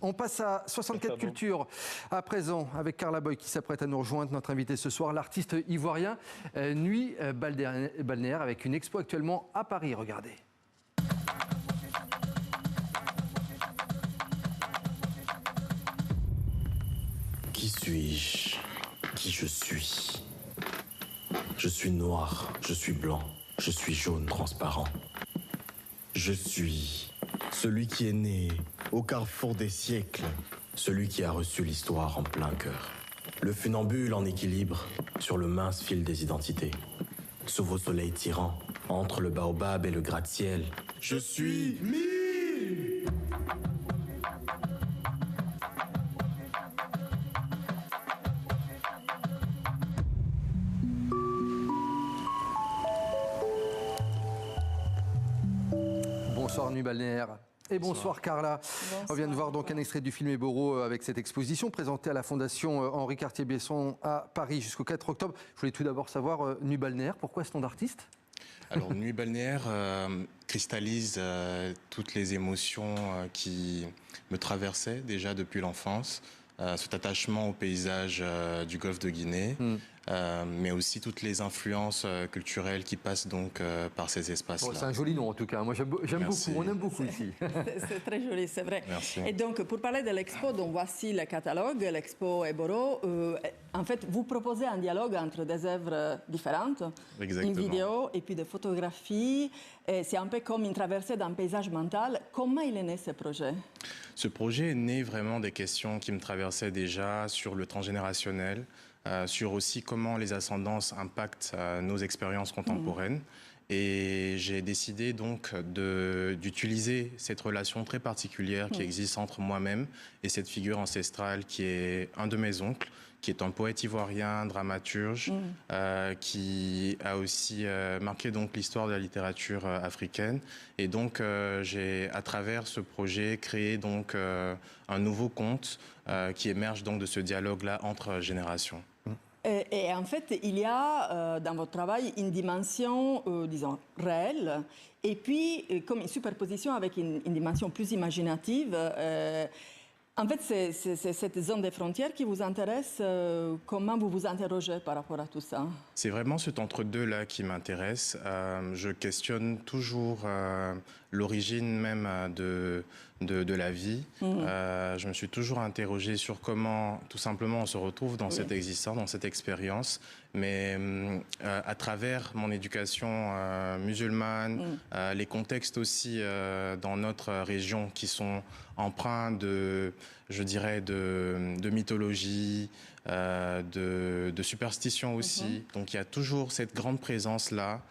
On passe à 64 cultures à présent avec Carla Boy qui s'apprête à nous rejoindre. Notre invité ce soir, l'artiste ivoirien Nuit Balnéaire avec une expo actuellement à Paris. Regardez. Qui suis-je? Qui je suis? Je suis noir, je suis blanc, je suis jaune transparent. Je suis celui qui est né au carrefour des siècles, celui qui a reçu l'histoire en plein cœur. Le funambule en équilibre sur le mince fil des identités. Sous vos soleils tirants, entre le baobab et le gratte-ciel, je suis Mi. Bonsoir Nuit Balnéaire. Et bonsoir Carla. Bonsoir. On vient de voir donc un extrait du film Eboro avec cette exposition présentée à la Fondation Henri Cartier-Bresson à Paris jusqu'au 4 octobre. Je voulais tout d'abord savoir, Nuit Balnéaire, pourquoi ce nom d'artiste? Alors Nuit Balnéaire cristallise toutes les émotions qui me traversaient déjà depuis l'enfance. Cet attachement au paysage du golfe de Guinée, mais aussi toutes les influences culturelles qui passent donc par ces espaces-là. Bon, c'est un joli nom en tout cas, moi j'aime beaucoup, on aime beaucoup ici. C'est très joli, c'est vrai. Merci. Et donc, pour parler de l'expo, donc voici le catalogue, l'expo Eboro. En fait, vous proposez un dialogue entre des œuvres différentes, Exactement. une vidéo et puis des photographies. C'est un peu comme une traversée d'un paysage mental. Comment il est né ce projet? Ce projet est né vraiment des questions qui me traversaient déjà sur le transgénérationnel, sur aussi comment les ascendances impactent nos expériences contemporaines. Et j'ai décidé donc d'utiliser cette relation très particulière qui existe entre moi-même et cette figure ancestrale qui est un de mes oncles, qui est un poète ivoirien, dramaturge, qui a aussi marqué donc l'histoire de la littérature africaine. Et donc j'ai, à travers ce projet, créé donc un nouveau conte qui émerge donc de ce dialogue-là entre générations. Et en fait, il y a dans votre travail une dimension, disons, réelle, et puis comme une superposition avec une dimension plus imaginative. En fait, c'est cette zone des frontières qui vous intéresse. Comment vous vous interrogez par rapport à tout ça? C'est vraiment cet entre-deux-là qui m'intéresse. Je questionne toujours l'origine même de la vie. Je me suis toujours interrogé sur comment, tout simplement, on se retrouve dans cette existence, dans cette expérience. Mais à travers mon éducation musulmane, les contextes aussi dans notre région qui sont empreints de, je dirais, de mythologie, de superstition aussi. Donc il y a toujours cette grande présence-là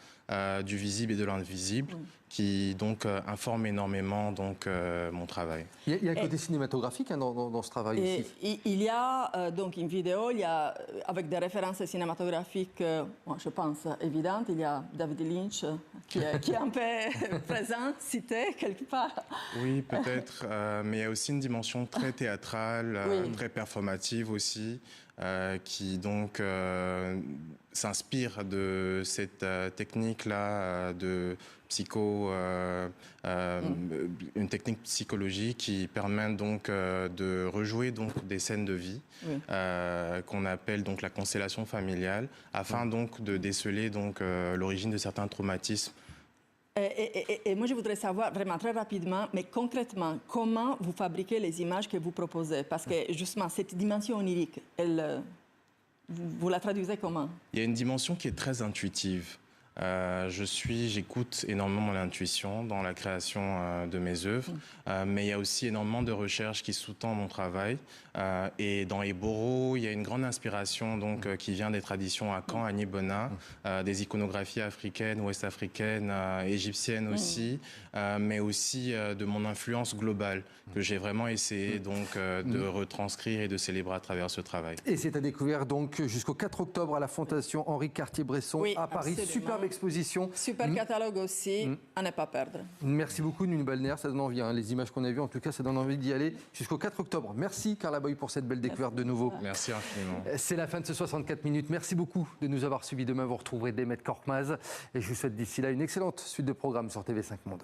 du visible et de l'invisible qui donc informe énormément donc, mon travail. Il y a un côté cinématographique dans ce travail ici. Il y a donc une vidéo, il y a, avec des références cinématographiques, je pense, évidentes. Il y a David Lynch qui est un peu présent, cité quelque part. Oui, peut-être, mais il y a aussi une dimension très théâtrale, très performative aussi, qui donc s'inspire de cette technique-là de une technique psychologique qui permet donc de rejouer donc des scènes de vie qu'on appelle donc la constellation familiale, afin donc de déceler donc l'origine de certains traumatismes. Et moi, je voudrais savoir vraiment très rapidement, mais concrètement, comment vous fabriquez les images que vous proposez? Parce que justement, cette dimension onirique, vous la traduisez comment? Il y a une dimension qui est très intuitive. J'écoute énormément mon intuition dans la création de mes œuvres, mais il y a aussi énormément de recherches qui sous-tendent mon travail. Et dans Eboro, il y a une grande inspiration donc, qui vient des traditions à Caen, à Nibona, des iconographies africaines, ouest-africaines, égyptiennes aussi, mais aussi de mon influence globale que j'ai vraiment essayé donc, de retranscrire et de célébrer à travers ce travail. Et c'est à découvrir donc jusqu'au 4 octobre à la Fondation Henri Cartier-Bresson à Paris. Absolument. Superbe exposition. Super catalogue aussi, à ne pas perdre. Merci beaucoup Nuit Balnéaire, ça donne envie. Les images qu'on a vues, en tout cas, ça donne envie d'y aller jusqu'au 4 octobre. Merci Carla Boy pour cette belle découverte de nouveau. Merci infiniment. C'est la fin de ce 64 minutes. Merci beaucoup de nous avoir suivis. Demain, vous retrouverez Demet Korkmaz. Et je vous souhaite d'ici là une excellente suite de programmes sur TV5 Monde.